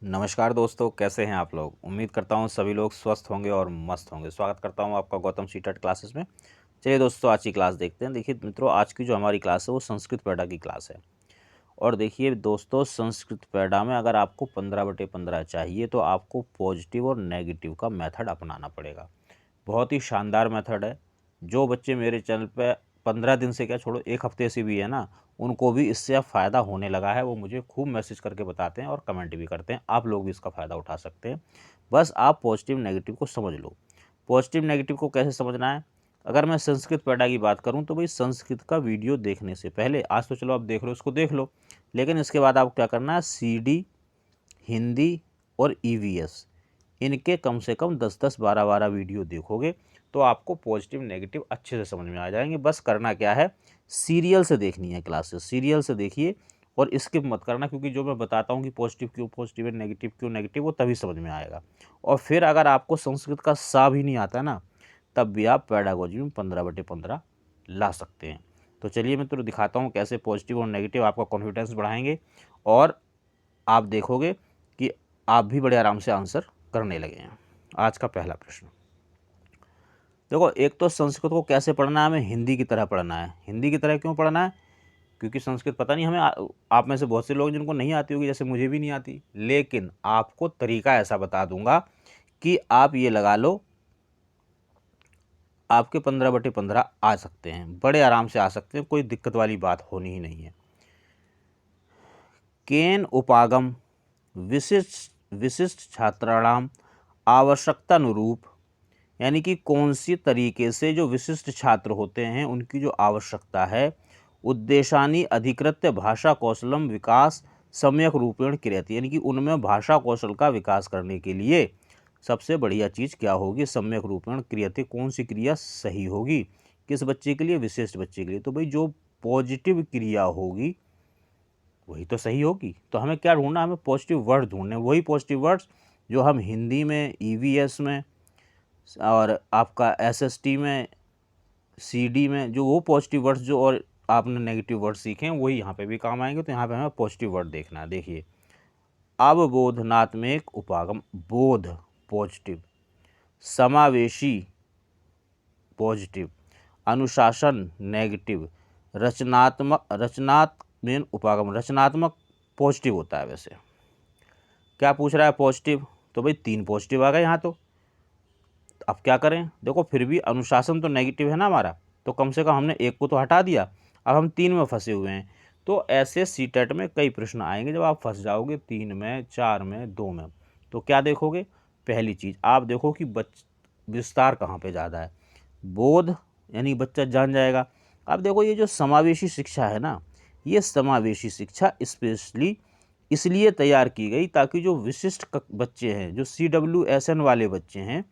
नमस्कार दोस्तों, कैसे हैं आप लोग। उम्मीद करता हूं सभी लोग स्वस्थ होंगे और मस्त होंगे। स्वागत करता हूं आपका गौतम सीटेट क्लासेस में। चलिए दोस्तों, आज की क्लास देखते हैं। देखिए मित्रों, आज की जो हमारी क्लास है वो संस्कृत पैडा की क्लास है। और देखिए दोस्तों, संस्कृत पैडा में अगर आपको 15/15 चाहिए तो आपको पॉजिटिव और नेगेटिव का मेथड अपनाना पड़ेगा। बहुत ही शानदार मेथड है। जो बच्चे मेरे चैनल पे 15 दिन से क्या छोड़ो 1 हफ्ते से भी है ना, उनको भी इससे अब फ़ायदा होने लगा है। वो मुझे खूब मैसेज करके बताते हैं और कमेंट भी करते हैं। आप लोग भी इसका फ़ायदा उठा सकते हैं। बस आप पॉजिटिव नेगेटिव को समझ लो। पॉजिटिव नेगेटिव को कैसे समझना है? अगर मैं संस्कृत पैडा की बात करूं तो भाई, संस्कृत का वीडियो देखने से पहले, आज तो चलो आप देख लो, उसको देख लो, लेकिन इसके बाद आपको क्या करना है, सीडी, हिंदी और ईवीएस, इनके कम से कम 10-10, 12-12 वीडियो देखोगे तो आपको पॉजिटिव नेगेटिव अच्छे से समझ में आ जाएंगे। बस करना क्या है, सीरियल से देखनी है क्लासेस, सीरियल से देखिए और स्किप मत करना, क्योंकि जो मैं बताता हूँ कि पॉजिटिव क्यों पॉजिटिव है, नेगेटिव क्यों नेगेटिव, वो तभी समझ में आएगा। और फिर अगर आपको संस्कृत का सा भी नहीं आता ना, तब भी आप पैडागोजी में 15/15 ला सकते हैं। तो चलिए मैं तो दिखाता हूँ कैसे पॉजिटिव और नेगेटिव आपका कॉन्फिडेंस बढ़ाएंगे, और आप देखोगे कि आप भी बड़े आराम से आंसर करने लगे हैं। आज का पहला प्रश्न देखो, एक तो संस्कृत को कैसे पढ़ना है, हमें हिंदी की तरह पढ़ना है। हिंदी की तरह क्यों पढ़ना है? क्योंकि संस्कृत पता नहीं हमें, आप में से बहुत से लोग जिनको नहीं आती होगी, जैसे मुझे भी नहीं आती, लेकिन आपको तरीका ऐसा बता दूंगा कि आप ये लगा लो, आपके 15/15 आ सकते हैं, बड़े आराम से आ सकते हैं, कोई दिक्कत वाली बात होनी ही नहीं है। केन उपागम विशिष्ट विशिष्ट छात्राणाम आवश्यकतानुरूप, यानी कि कौन सी तरीके से जो विशिष्ट छात्र होते हैं उनकी जो आवश्यकता है, उद्देशानी अधिकृत्य भाषा कौशलम विकास सम्यक रूपेण क्रियते, यानी कि उनमें भाषा कौशल का विकास करने के लिए सबसे बढ़िया चीज़ क्या होगी, सम्यक रूपेण क्रियते, कौन सी क्रिया सही होगी, किस बच्चे के लिए, विशिष्ट बच्चे के लिए। तो भाई जो पॉजिटिव क्रिया होगी वही तो सही होगी। तो हमें क्या ढूंढना, हमें पॉजिटिव वर्ड ढूंढने, वही पॉजिटिव वर्ड्स जो हम हिंदी में, ईवीएस में और आपका एसएसटी में, सीडी में, जो वो पॉजिटिव वर्ड्स जो और आपने नेगेटिव वर्ड सीखे हैं वही यहाँ पे भी काम आएंगे। तो यहाँ पे हमें पॉजिटिव वर्ड देखना है। देखिए, अवबोधनात्मक उपागम, बोध पॉजिटिव, समावेशी पॉजिटिव, अनुशासन नेगेटिव, रचनात्मक उपागम, रचनात्मक पॉजिटिव होता है। वैसे क्या पूछ रहा है, पॉजिटिव, तो भाई 3 पॉजिटिव आ गए यहाँ। तो अब क्या करें, देखो फिर भी अनुशासन तो नेगेटिव है ना हमारा, तो कम से कम हमने एक को तो हटा दिया, अब हम 3 में फंसे हुए हैं। तो ऐसे सीटेट में कई प्रश्न आएंगे जब आप फंस जाओगे 3 में, 4 में, 2 में। तो क्या देखोगे, पहली चीज़ आप देखो कि विस्तार कहाँ पे ज़्यादा है, बोध, यानी बच्चा जान जाएगा। अब देखो, ये जो समावेशी शिक्षा है ना, ये समावेशी शिक्षा स्पेशली इसलिए तैयार की गई ताकि जो विशिष्ट बच्चे हैं, जो CWSN वाले बच्चे हैं,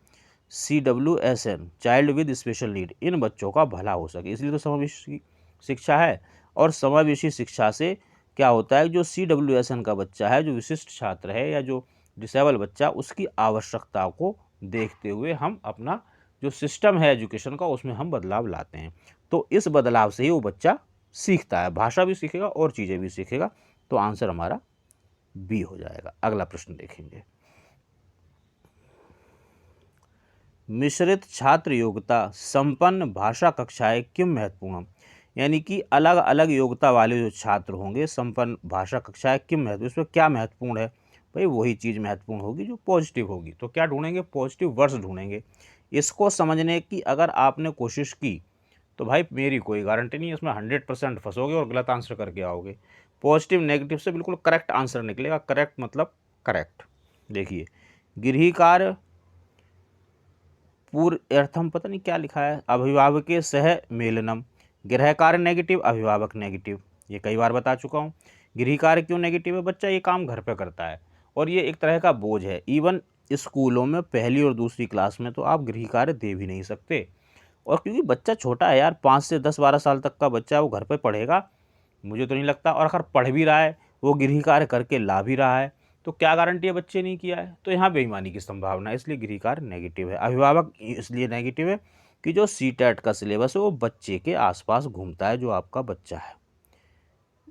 CWSN child with special need, इन बच्चों का भला हो सके, इसलिए तो समावेशी शिक्षा है। और समावेशी शिक्षा से क्या होता है, जो CWSN का बच्चा है, जो विशिष्ट छात्र है या जो डिसेबल बच्चा, उसकी आवश्यकता को देखते हुए हम अपना जो सिस्टम है एजुकेशन का, उसमें हम बदलाव लाते हैं। तो इस बदलाव से ही वो बच्चा सीखता है, भाषा भी सीखेगा और चीज़ें भी सीखेगा। तो आंसर हमारा बी हो जाएगा। अगला प्रश्न देखेंगे, मिश्रित छात्र योग्यता संपन्न भाषा कक्षाएं क्यों महत्वपूर्ण, यानी कि अलग अलग योग्यता वाले जो छात्र होंगे, संपन्न भाषा कक्षाएं क्यों महत्व, इसमें क्या महत्वपूर्ण है, भाई वही चीज़ महत्वपूर्ण होगी जो पॉजिटिव होगी। तो क्या ढूंढेंगे, पॉजिटिव वर्ड्स ढूंढेंगे। इसको समझने की अगर आपने कोशिश की तो भाई मेरी कोई गारंटी नहीं है, इसमें 100% फंसोगे और गलत आंसर करके आओगे। पॉजिटिव नेगेटिव से बिल्कुल करेक्ट आंसर निकलेगा। करेक्ट मतलब करेक्ट। देखिए, गृह कार्य पूर्व अर्थम, पता नहीं क्या लिखा है, अभिभावक सह मेलनम, गृह कार्य नेगेटिव, अभिभावक नेगेटिव, ये कई बार बता चुका हूँ। गृह कार्य क्यों नेगेटिव है, बच्चा ये काम घर पे करता है और ये एक तरह का बोझ है। इवन स्कूलों में पहली और दूसरी क्लास में तो आप गृह कार्य दे भी नहीं सकते। और क्योंकि बच्चा छोटा है यार, 5 से 10-12 साल तक का बच्चा है, वो घर पे पढ़ेगा मुझे तो नहीं लगता। और अगर पढ़ भी रहा है, वो गृह कार्य करके ला भी रहा है, तो क्या गारंटी है बच्चे नहीं किया है। तो यहाँ बेईमानी की संभावना है, इसलिए गृह कार्य नेगेटिव है। अभिभावक इसलिए नेगेटिव है कि जो सीटेट का सिलेबस है वो बच्चे के आसपास घूमता है, जो आपका बच्चा है,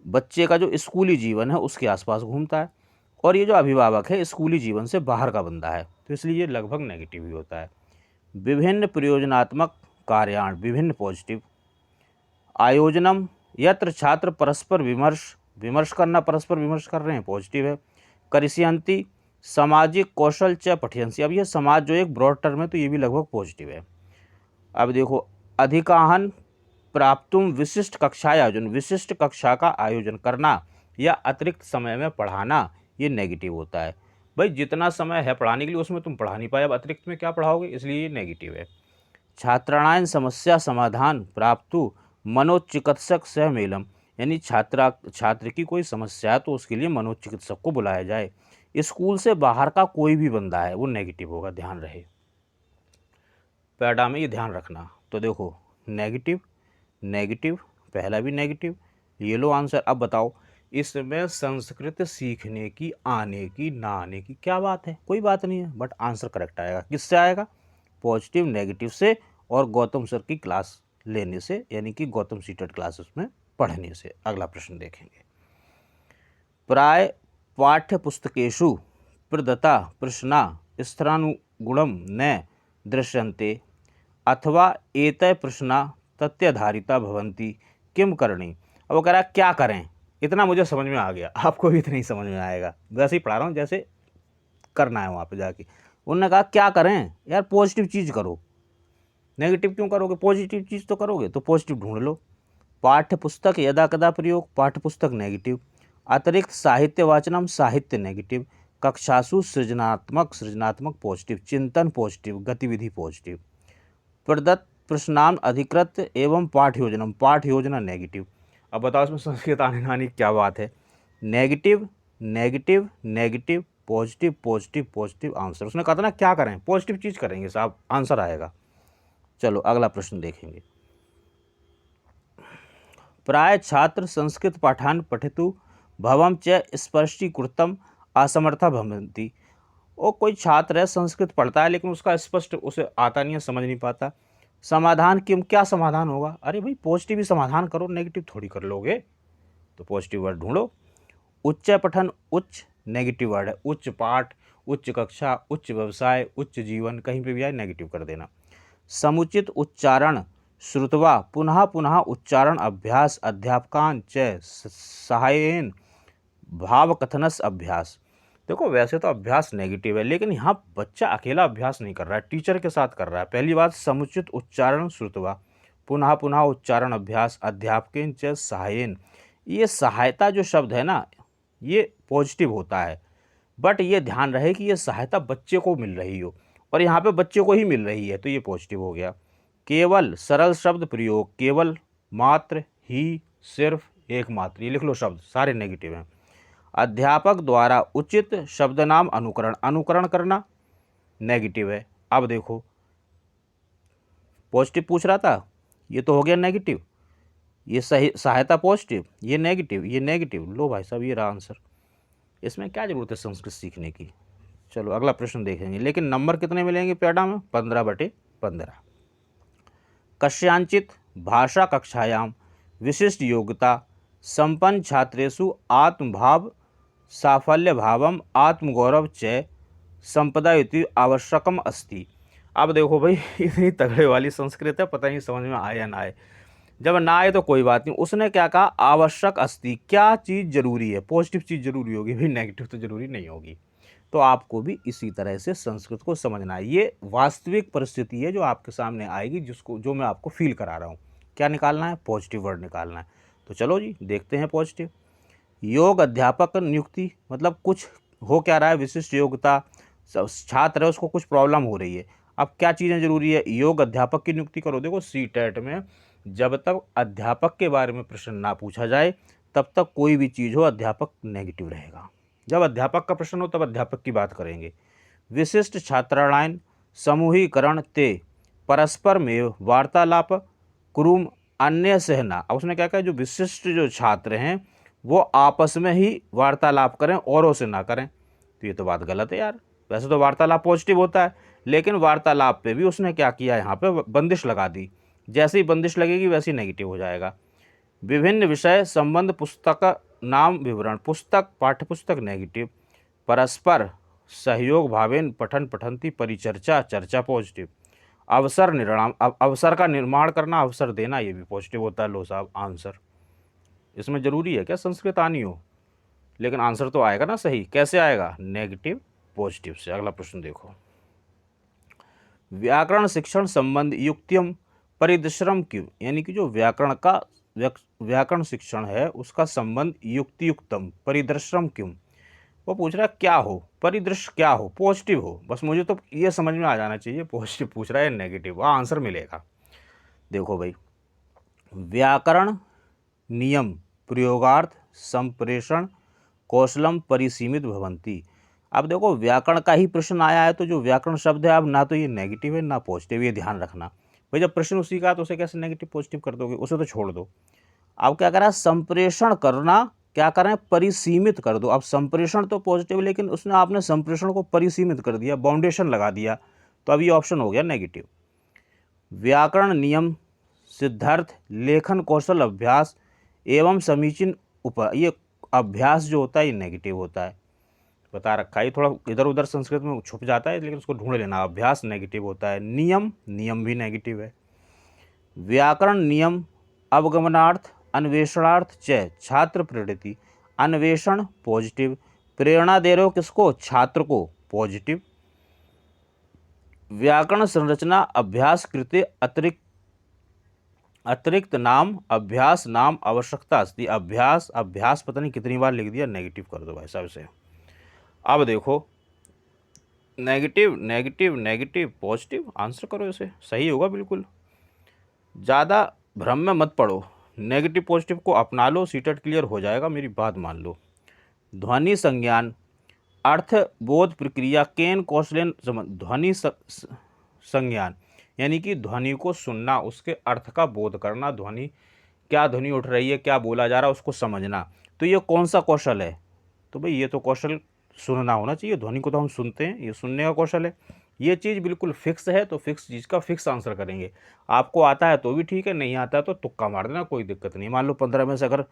बच्चे का जो स्कूली जीवन है उसके आसपास घूमता है। और ये जो अभिभावक है स्कूली जीवन से बाहर का बंदा है, तो इसलिए ये लगभग नेगेटिव ही होता है। विभिन्न प्रयोजनात्मक कार्याण, विभिन्न पॉजिटिव। आयोजनम, यत्र छात्र परस्पर विमर्श, विमर्श करना, परस्पर विमर्श कर रहे हैं, पॉजिटिव है। करिष्यन्ति, सामाजिक कौशल च पठयंसी, अब ये समाज जो एक ब्रॉड टर्म है तो ये भी लगभग पॉजिटिव है। अब देखो, अधिकाहन प्राप्तुम, विशिष्ट कक्षा आयोजन, विशिष्ट कक्षा का आयोजन करना या अतिरिक्त समय में पढ़ाना, ये नेगेटिव होता है। भाई जितना समय है पढ़ाने के लिए उसमें तुम पढ़ा नहीं पाए, अब अतिरिक्त में क्या पढ़ाओगे, इसलिए ये नेगेटिव है। छात्राणां समस्या समाधान प्राप्तु मनोचिकित्सक सह मेलम, यानी छात्र की कोई समस्या है तो उसके लिए मनोचिकित्सक को बुलाया जाए। स्कूल से बाहर का कोई भी बंदा है वो नेगेटिव होगा, ध्यान रहे। पैडा में ये ध्यान रखना। तो देखो, नेगेटिव नेगेटिव, पहला भी नेगेटिव, ये लो आंसर। अब बताओ इसमें संस्कृत सीखने की, आने की, ना आने की क्या बात है, कोई बात नहीं है, बट आंसर करेक्ट आएगा। किससे आएगा, पॉजिटिव नेगेटिव से और गौतम सर की क्लास लेने से, यानी कि गौतम सीटेड क्लासेस में पढ़ने से। अगला प्रश्न देखेंगे। प्राय पाठ्य पुस्तकेषु प्रदत्ता प्रश्ना स्थिरानुगुणम न दृश्यन्ते अथवा एतय प्रश्ना तथ्याधारिता भवन्ति किम करणी। अब वो कह रहा है क्या करें, इतना मुझे समझ में आ गया, आपको भी इतना ही समझ में आएगा, वैसे ही पढ़ा रहा हूँ जैसे करना है वहाँ पे जाके। उन्होंने कहा क्या करें यार, पॉजिटिव चीज़ करो, नेगेटिव क्यों करोगे, पॉजिटिव चीज़ तो करोगे, तो पॉजिटिव ढूंढ लो। पाठ्य पुस्तक यदा कदा प्रयोग, पाठ्य पुस्तक नेगेटिव। अतिरिक्त साहित्य वाचनम, साहित्य नेगेटिव। कक्षासु सृजनात्मक पॉजिटिव। चिंतन पॉजिटिव, गतिविधि पॉजिटिव। प्रदत्त प्रश्नाम अधिकृत एवं पाठ योजनम, पाठ योजना नेगेटिव। अब बताओ इसमें संस्कृत आने नानी क्या बात है, negative negative negative, positive positive positive, answer. उसने कहा था ना क्या करें, पॉजिटिव चीज़ करेंगे साहब, आंसर आएगा। चलो अगला प्रश्न देखेंगे। प्राय छात्र संस्कृत पाठान पठितु भवम च स्पष्टीकृतम असमर्था भवन्ति। और कोई छात्र है संस्कृत पढ़ता है लेकिन उसका स्पष्ट उसे आता नहीं है, समझ नहीं पाता। समाधान किम, क्या समाधान होगा, अरे भाई पॉजिटिव ही समाधान करो, नेगेटिव थोड़ी कर लोगे, तो पॉजिटिव वर्ड ढूंढो। उच्च पठन, उच्च नेगेटिव वर्ड है, उच्च पाठ, उच्च कक्षा, उच्च व्यवसाय, उच्च जीवन, कहीं पे भी आए नेगेटिव कर देना। समुचित उच्चारण श्रुत्वा पुनः पुनः उच्चारण अभ्यास अध्यापकान च सहायेन भाव कथनस अभ्यास। देखो वैसे तो अभ्यास नेगेटिव है लेकिन यहाँ बच्चा अकेला अभ्यास नहीं कर रहा है, टीचर के साथ कर रहा है। पहली बात, समुचित उच्चारण श्रुत्वा पुनः पुनः उच्चारण अभ्यास अध्यापकेन च सहायेन, ये सहायता जो शब्द है ना ये पॉजिटिव होता है, बट ये ध्यान रहे कि ये सहायता बच्चे को मिल रही हो, और यहाँ पे बच्चे को ही मिल रही है तो ये पॉजिटिव हो गया। केवल, सरल शब्द प्रयोग, केवल, मात्र, ही, सिर्फ, एकमात्र, ये लिख लो शब्द, सारे नेगेटिव हैं। अध्यापक द्वारा उचित शब्द नाम अनुकरण, अनुकरण करना नेगेटिव है। अब देखो पॉजिटिव पूछ रहा था, ये तो हो गया नेगेटिव, ये सही सहायता पॉजिटिव, ये नेगेटिव, ये नेगेटिव, लो भाई साहब ये रहा आंसर। इसमें क्या ज़रूरत है संस्कृत सीखने की। चलो अगला प्रश्न देखेंगे, लेकिन नंबर कितने मिलेंगे पेड़ा में, 15/15। कस्यांचित भाषा कक्षायाम विशिष्ट योग्यता संपन्न छात्रेषु आत्मभाव साफल्य भावम आत्मगौरव च संपदा इति आवश्यकम अस्ति। अब देखो भाई इतनी तगड़े वाली संस्कृत है, पता नहीं समझ में आए या ना आए। जब ना आए तो कोई बात नहीं, उसने क्या कहा, आवश्यक अस्ति, क्या चीज़ जरूरी है, पॉजिटिव चीज़ जरूरी होगी भाई, नेगेटिव तो जरूरी नहीं होगी। तो आपको भी इसी तरह से संस्कृत को समझना है, ये वास्तविक परिस्थिति है जो आपके सामने आएगी, जिसको जो मैं आपको फील करा रहा हूँ। क्या निकालना है, पॉजिटिव वर्ड निकालना है। तो चलो जी देखते हैं पॉजिटिव। योग अध्यापक नियुक्ति, मतलब कुछ हो क्या रहा है, विशिष्ट योग्यता, छात्र है उसको कुछ प्रॉब्लम हो रही है, अब क्या चीज़ें जरूरी है, योग अध्यापक की नियुक्ति करो। देखो सीटेट में जब तक अध्यापक के बारे में प्रश्न ना पूछा जाए तब तक कोई भी चीज़ हो अध्यापक नेगेटिव रहेगा, जब अध्यापक का प्रश्न हो तब अध्यापक की बात करेंगे। विशिष्ट छात्राणाएं समूहीकरण ते परस्पर में वार्तालाप कुरुम अन्य सहना। अब उसने क्या कहा, जो विशिष्ट जो छात्र हैं वो आपस में ही वार्तालाप करें, औरों से ना करें। तो ये तो बात गलत है यार, वैसे तो वार्तालाप पॉजिटिव होता है लेकिन वार्तालाप पे भी उसने क्या किया, यहाँ पे बंदिश लगा दी, जैसे ही बंदिश लगेगी वैसे ही नेगेटिव हो जाएगा। विभिन्न विषय संबंध पुस्तक नाम विवरण, पुस्तक पाठ्य पुस्तक नेगेटिव। परस्पर सहयोग भावेन पठन पठंती परिचर्चा चर्चा पॉजिटिव। अवसर निर्णाम अवसर का निर्माण करना, अवसर देना, ये भी पॉजिटिव होता है। लो साहब आंसर। इसमें ज़रूरी है क्या संस्कृत आनी हो, लेकिन आंसर तो आएगा ना सही। कैसे आएगा? नेगेटिव पॉजिटिव से। अगला प्रश्न देखो, व्याकरण शिक्षण संबंध युक्तियम परिश्रम क्यों, यानी कि जो व्याकरण शिक्षण है उसका संबंध युक्तियुक्तम परिश्रम क्यों। वो पूछ रहा है क्या हो, परिदृश्य क्या हो, पॉजिटिव हो। बस मुझे तो ये समझ में आ जाना चाहिए पॉजिटिव पूछ रहा है नेगेटिव, वहाँ आंसर मिलेगा। देखो भाई, व्याकरण नियम प्रयोगार्थ संप्रेषण कौशलम परिसीमित भवंती। अब देखो व्याकरण का ही प्रश्न आया है, तो जो व्याकरण शब्द है अब ना तो ये नेगेटिव है ना पॉजिटिव, ये ध्यान रखना। भाई जब प्रश्न उसी का है तो उसे कैसे नेगेटिव पॉजिटिव कर दोगे, उसे तो छोड़ दो। अब क्या करा, संप्रेषण करना, क्या करें, परिसीमित कर दो। अब संप्रेषण तो पॉजिटिव, लेकिन उसने आपने संप्रेषण को परिसीमित कर दिया, बाउंडेशन लगा दिया, तो अब ये ऑप्शन हो गया नेगेटिव। व्याकरण नियम सिद्धार्थ लेखन कौशल अभ्यास एवं समीचीन ये अभ्यास जो होता है ये नेगेटिव होता है, बता रखा है। ये थोड़ा इधर उधर संस्कृत में छुप जाता है, लेकिन उसको ढूंढ लेना। अभ्यास नेगेटिव होता है, नियम भी नेगेटिव है। व्याकरण नियम अवगमनार्थ अन्वेषणार्थ च छात्र प्रेरित, अन्वेषण पॉजिटिव, प्रेरणा दे रहे हो किसको, छात्र को, पॉजिटिव। व्याकरण संरचना अभ्यास कृते अतिरिक्त नाम अभ्यास नाम आवश्यकता अस्ति। अभ्यास पता नहीं कितनी बार लिख दिया, नेगेटिव कर दो भाई साहब से। अब देखो negative negative negative positive, answer करो इसे, सही होगा बिल्कुल। ज़्यादा भ्रम में मत पड़ो, नेगेटिव पॉजिटिव को अपना लो, सीटेट क्लियर हो जाएगा, मेरी बात मान लो। ध्वनि संज्ञान अर्थ बोध प्रक्रिया केन कौशलेन ध्वनि संज्ञान, यानी कि ध्वनि को सुनना, उसके अर्थ का बोध करना, ध्वनि क्या ध्वनि उठ रही है, क्या बोला जा रहा है, उसको समझना। तो ये कौन सा कौशल है? तो भाई ये तो कौशल सुनना होना चाहिए। ध्वनि को तो हम सुनते हैं, ये सुनने का कौशल है। ये चीज़ बिल्कुल फिक्स है, तो फिक्स चीज़ का फिक्स आंसर करेंगे। आपको आता है तो भी ठीक है, नहीं आता है तो तुक्का मार देना, कोई दिक्कत नहीं। मान लो 15 में से अगर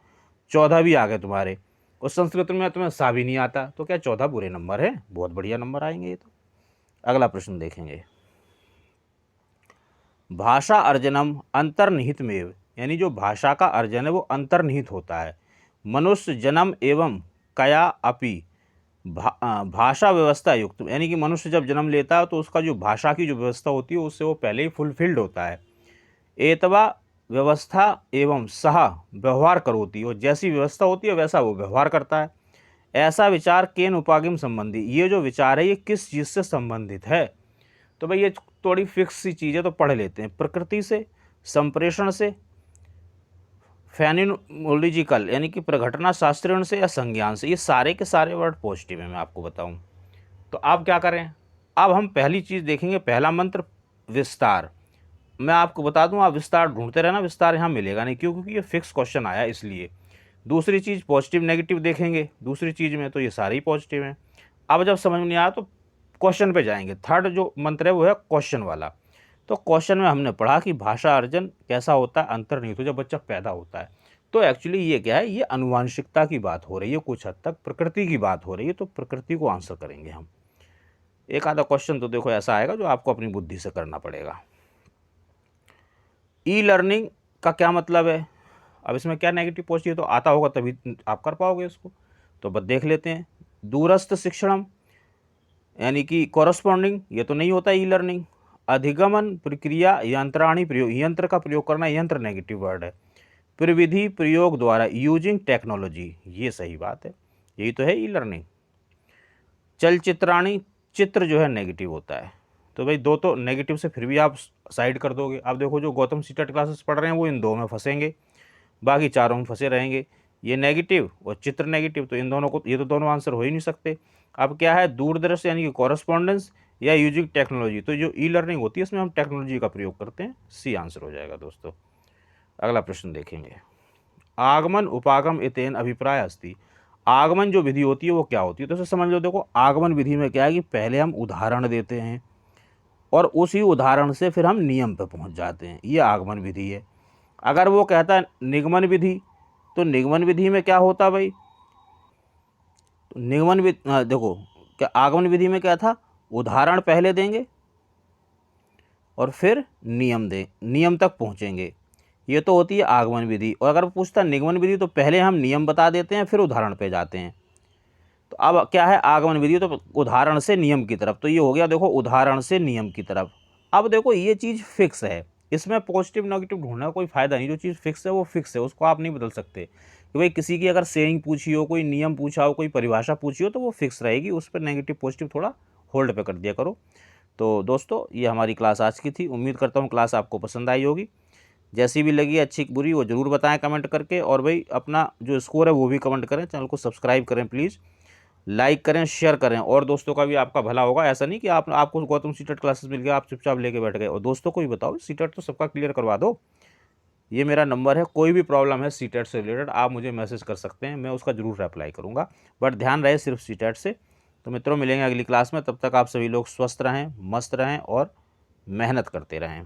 14 भी आ गए तुम्हारे, और संस्कृत में तुम्हें सा भी नहीं आता, तो क्या 14 बुरे नंबर है? बहुत बढ़िया नंबर आएंगे ये तो। अगला प्रश्न देखेंगे, भाषा अर्जनम अंतर्निहित में, यानी जो भाषा का अर्जन है वो अंतर्निहित होता है। मनुष्य जन्म एवं कया अपि भाषा व्यवस्था युक्त, यानी कि मनुष्य जब जन्म लेता है तो उसका जो भाषा की जो व्यवस्था होती है उससे वो पहले ही फुलफिल्ड होता है। एतवा व्यवस्था एवं सह व्यवहार करोती, और जैसी व्यवस्था होती है वैसा वो व्यवहार करता है। ऐसा विचार केन उपागम संबंधी, ये जो विचार है ये किस चीज़ से संबंधित है? तो भाई ये थोड़ी फिक्स सी चीज़ है, तो पढ़ लेते हैं। प्रकृति से, संप्रेषण से, फेनोलॉजिकल यानी कि प्रघटना शास्त्रण से, या संज्ञान से। ये सारे के सारे वर्ड पॉजिटिव हैं, मैं आपको बताऊं। तो आप क्या करें, अब हम पहली चीज़ देखेंगे, पहला मंत्र विस्तार। मैं आपको बता दूं, आप विस्तार ढूंढते रहना, विस्तार यहाँ मिलेगा नहीं, क्यों? क्योंकि ये फिक्स क्वेश्चन आया इसलिए। दूसरी चीज़ पॉजिटिव नेगेटिव देखेंगे दूसरी चीज़ में, तो ये सारे ही पॉजिटिव हैं। अब जब समझ में नहीं आया तो क्वेश्चन पे जाएंगे। थर्ड जो मंत्र है वो है क्वेश्चन वाला। तो क्वेश्चन में हमने पढ़ा कि भाषा अर्जन कैसा होता है, अंतर्निहित, जब बच्चा पैदा होता है। तो एक्चुअली ये क्या है, ये अनुवांशिकता की बात हो रही है, कुछ हद तक प्रकृति की बात हो रही है, तो प्रकृति को आंसर करेंगे हम। एक आधा क्वेश्चन तो देखो ऐसा आएगा जो आपको अपनी बुद्धि से करना पड़ेगा। ई लर्निंग का क्या मतलब है? अब इसमें क्या नेगेटिव पॉजिटिव, तो आता होगा तभी आप कर पाओगे इसको, तो बस देख लेते हैं। दूरस्थ शिक्षणम यानी कि कॉरस्पॉन्डिंग, ये तो नहीं होता ई लर्निंग। अधिगमन प्रक्रिया यंत्राणी प्रयोग, यंत्र का प्रयोग करना, यंत्र नेगेटिव वर्ड है। प्रविधि प्रयोग द्वारा यूजिंग टेक्नोलॉजी, ये सही बात है, यही तो है ई लर्निंग। चलचित्राणी, चित्र जो है नेगेटिव होता है, तो भाई दो तो नेगेटिव से फिर भी आप साइड कर दोगे। अब देखो जो गौतम सीटेट क्लासेस पढ़ रहे हैं वो इन दो में फंसेंगे, बाकी चारों में फंसे रहेंगे। ये नेगेटिव और चित्र नेगेटिव, तो इन दोनों को, ये तो दोनों आंसर हो ही नहीं सकते। अब क्या है, दूरदर्शी यानी कि कॉरस्पॉन्डेंस या यूजिंग टेक्नोलॉजी, तो जो ई लर्निंग होती है इसमें हम टेक्नोलॉजी का प्रयोग करते हैं, सी आंसर हो जाएगा दोस्तों। अगला प्रश्न देखेंगे, आगमन उपागम इतेन अभिप्राय अस्ति। आगमन जो विधि होती है वो क्या होती है, तो इसे समझ लो। देखो आगमन विधि में क्या है कि पहले हम उदाहरण देते हैं और उसी उदाहरण से फिर हम नियम पे पहुंच जाते हैं, ये आगमन विधि है। अगर वो कहता है निगमन विधि, तो निगमन विधि में क्या होता भाई, तो निगमन विधि, देखो क्या आगमन विधि में क्या था, उदाहरण पहले देंगे और फिर नियम तक पहुँचेंगे, ये तो होती है आगमन विधि। और अगर पूछता निगमन विधि तो पहले हम नियम बता देते हैं फिर उदाहरण पे जाते हैं। तो अब क्या है आगमन विधि, तो उदाहरण से नियम की तरफ, तो ये हो गया देखो उदाहरण से नियम की तरफ। अब देखो ये चीज़ फिक्स है, इसमें पॉजिटिव नेगेटिव ढूंढने का कोई फ़ायदा नहीं, जो चीज़ फिक्स है वो फिक्स है, उसको आप नहीं बदल सकते। कि भाई किसी की अगर सेइंग पूछी हो, कोई नियम पूछा हो, कोई परिभाषा पूछी हो, तो वो फिक्स रहेगी, उस पर नेगेटिव पॉजिटिव थोड़ा होल्ड पे कर दिया करो। तो दोस्तों ये हमारी क्लास आज की थी, उम्मीद करता हूँ क्लास आपको पसंद आई होगी। जैसी भी लगी अच्छी बुरी वो ज़रूर बताएं कमेंट करके, और भाई अपना जो स्कोर है वो भी कमेंट करें, चैनल को सब्सक्राइब करें प्लीज़, लाइक करें, शेयर करें, और दोस्तों का भी आपका भला होगा। ऐसा नहीं कि आपको गौतम सीटेट क्लासेस मिल गया आप चुपचाप लेके बैठ गए, और दोस्तों को भी बताओ सीटेट तो सबका क्लियर करवा दो। ये मेरा नंबर है, कोई भी प्रॉब्लम है सीटेट से रिलेटेड आप मुझे मैसेज कर सकते हैं, मैं उसका ज़रूर रिप्लाई करूँगा, बट ध्यान रहे सिर्फ सीटेट से। तो मित्रों मिलेंगे अगली क्लास में, तब तक आप सभी लोग स्वस्थ रहें, मस्त रहें और मेहनत करते रहें।